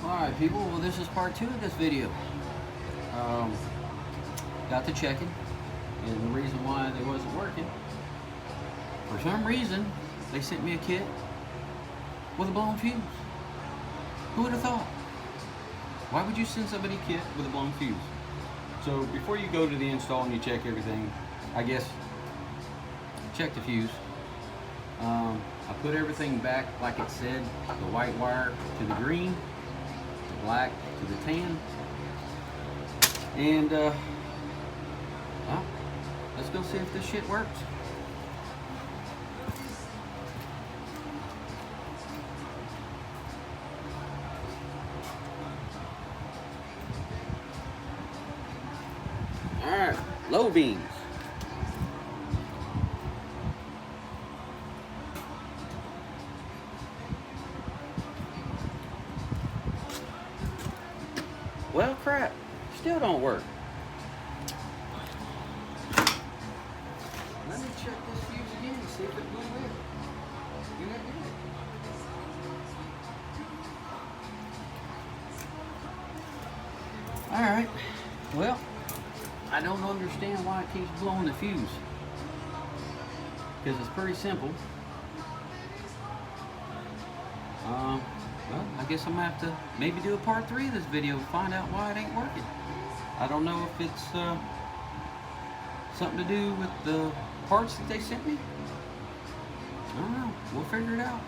Alright people, well this is part 2 of this video. Got to checking, and the reason why they wasn't working, for some reason, they sent me a kit with a blown fuse. Who would have thought? Why would you send somebody a kit with a blown fuse? So before you go to the install and you check everything, I guess, check the fuse. I put everything back like it said, the white wire to the green, the black to the tan, and well, let's go see if this shit works. Alright, low beams. Well, crap, still don't work. Let me check this fuse again and see if it blew in. And it did. Alright, well, I don't understand why it keeps blowing the fuse. Because it's pretty simple. Well, I guess I'm going to have to maybe do a part 3 of this video to find out why it ain't working. I don't know if it's something to do with the parts that they sent me. I don't know. We'll figure it out.